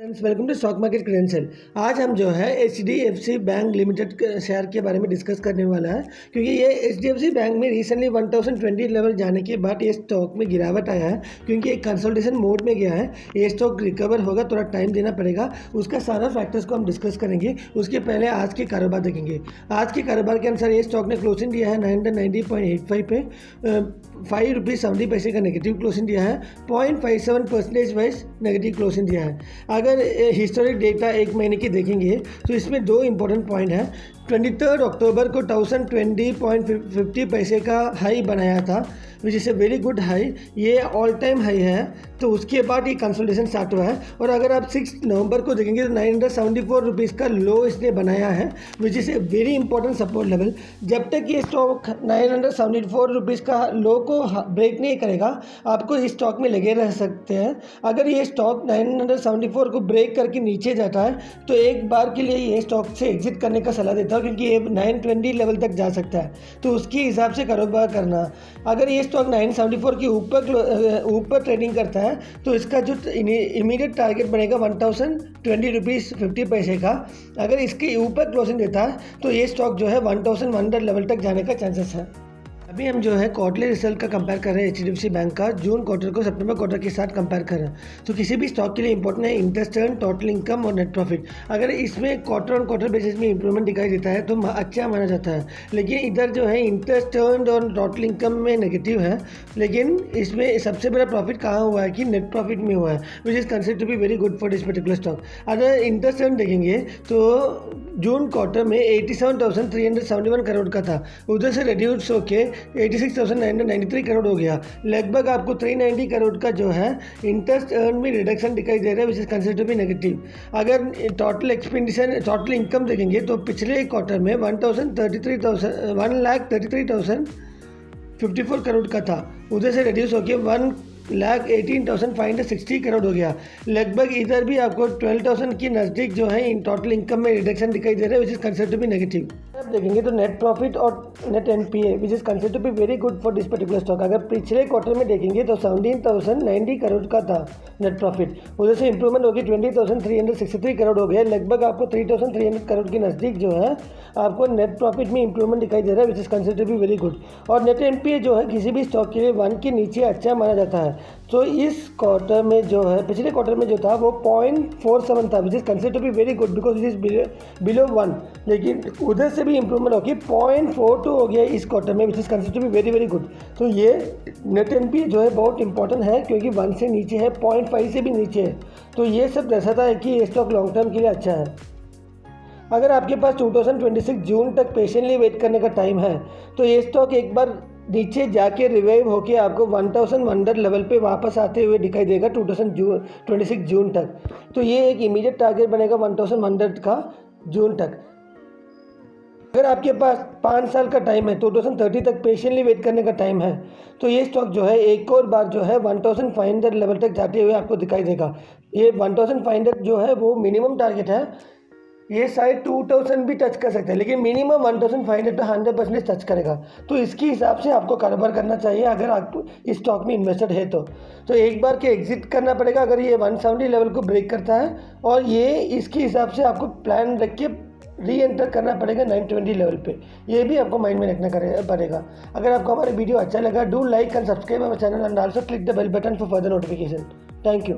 Friends, welcome to stock market credential. आज हम जो है HDFC बैंक लिमिटेड शेयर के बारे में डिस्कस करने वाला है, क्योंकि ये HDFC बैंक में रिसेंटली 1020 लेवल जाने के बाद ये स्टॉक में गिरावट आया है, क्योंकि एक कंसल्टेशन मोड में गया है। ये स्टॉक रिकवर होगा, थोड़ा टाइम देना पड़ेगा। उसका सारा फैक्टर्स को हम डिस्कस करेंगे। उसके पहले आज के कारोबार देखेंगे। आज के कारोबार के अनुसार ये स्टॉक ने क्लोजिंग दिया है 990.85 पे, ₹5.70 का नेगेटिव क्लोजिंग दिया है। 0.57% वाइज नेगेटिव क्लोजिंग दिया है। अगर हिस्टोरिक डेटा एक महीने की देखेंगे तो इसमें दो इंपॉर्टेंट पॉइंट हैं। 23 अक्टूबर को 1020.50 का हाई बनाया था, which is a very good high. ये ऑल टाइम हाई है। तो उसके बाद ये कंसोलिडेशन स्टार्ट हुआ है। और अगर आप 6 नवंबर को देखेंगे तो 974 रुपीज़ का लो इसने बनाया है, which is a very important support level. जब तक ये स्टॉक 974 रुपीज़ का लो को ब्रेक नहीं करेगा, आपको इस स्टॉक में लगे रह सकते हैं। अगर ये स्टॉक 974 को ब्रेक करके नीचे जाता है तो एक बार के लिए ये स्टॉक से एग्जिट करने का सलाह देता हूँ, क्योंकि ये 920 लेवल तक जा सकता है। तो उसके हिसाब से कारोबार करना। अगर ये स्टॉक 974 के ऊपर ट्रेडिंग करता है तो इसका जो इमीडिएट टारगेट बनेगा 1020 रुपीज़ 50 पैसे का। अगर इसके ऊपर क्लोजिंग देता है तो ये स्टॉक जो है 1100 लेवल तक जाने का चांसेस है। अभी हम जो है क्वार्टरली रिजल्ट का कंपेयर कर रहे हैं। HDFC बैंक का जून क्वार्टर को सितंबर क्वार्टर के साथ कंपेयर कर रहे हैं। तो किसी भी स्टॉक के लिए इंपॉर्टेंट है इंटरेस्ट अर्न, टोटल इनकम और नेट प्रॉफिट। अगर इसमें क्वार्टर ऑन क्वार्टर बेसिस में इंप्रूवमेंट दिखाई देता है तो अच्छा माना जाता है। लेकिन इधर जो है इंटरेस्ट अर्न और टोटल इनकम में नेगेटिव है। लेकिन इसमें सबसे बड़ा प्रॉफिट कहाँ हुआ है कि नेट प्रॉफिट में हुआ है, which is considered to be very good for this particular stock. अगर इंटरेस्ट अर्न देखेंगे तो जून क्वार्टर में 87,371 करोड़ का था, उधर से रिड्यूस होके 86,993 करोड़ हो गया। लगभग आपको 390 करोड़ का जो है इंटरेस्ट अर्न में रिडक्शन दिखाई दे रहा है, which is considered to be negative. अगर टोटल एक्सपेंडिचर, टोटल इनकम देखेंगे तो पिछले क्वार्टर में 1,33,54 करोड़ का था, उधर से रिड्यूस होकर 1,18,560 करोड़ हो गया। लगभग इधर भी आपको 12,000 की नज़दीक जो है इन टोटल इनकम में रिडक्शन दिखाई दे रहा है, which is considered to be negative. आप देखेंगे तो नेट प्रॉफिट और net NPA which is considered to be very good for this particular stock. अगर पिछले क्वार्टर में देखेंगे तो 17,090 करोड़ का था नेट प्रॉफिट, उधर से इंप्रूवमेंट होगी 20,363 करोड़ हो गया। लगभग आपको 3,300 करोड़ के नज़दीक जो है आपको नेट प्रॉफिट में इंप्रूवमेंट दिखाई दे रहा है, which is considered to be very good. और नेट NPA जो है किसी भी स्टॉक के लिए 1 के नीचे अच्छा माना जाता है। तो इस क्वार्टर में जो है, पिछले क्वार्टर में जो था वो 0.47 था, which is considered to be very good because it is below 1। लेकिन उधर से भी इंप्रूवमेंट होकर 0.42 हो गया इस क्वार्टर में, which is considered to be very very good. तो ये नेट NPA जो है बहुत इंपॉर्टेंट है, क्योंकि 1 से नीचे है, 0.5 से भी नीचे है। तो ये सब दर्शाता है कि ये स्टॉक लॉन्ग टर्म के लिए अच्छा है। अगर आपके पास 2026 जून तक पेशेंटली वेट करने का टाइम है तो ये स्टॉक एक बार नीचे जाके रिवाइव होके आपको 1100 लेवल पे वापस आते हुए दिखाई देगा 2026 जून तक। तो ये एक इमीडिएट टारगेट बनेगा 1100 का जून तक। अगर आपके पास 5 साल का टाइम है, 2030 तक पेशेंटली वेट करने का टाइम है, तो ये स्टॉक जो है एक और बार जो है 1500 लेवल तक जाते हुए आपको दिखाई देगा। ये 1500 जो है वो मिनिमम टारगेट है। ये शायद 2000 भी टच कर सकता है, लेकिन मिनिमम 1500 पे 100% टच करेगा। तो इसके हिसाब से आपको कारोबार करना चाहिए अगर आप इस स्टॉक में इन्वेस्टेड है तो एक बार के एग्जिट करना पड़ेगा अगर ये 170 लेवल को ब्रेक करता है। और ये इसके हिसाब से आपको प्लान रख के री एंटर करना पड़ेगा 920 लेवल पे। ये भी आपको माइंड में रखना पड़ेगा। अगर आपको हमारा वीडियो अच्छा लगा, do like and subscribe our channel and also click the bell button for further notification. Thank you.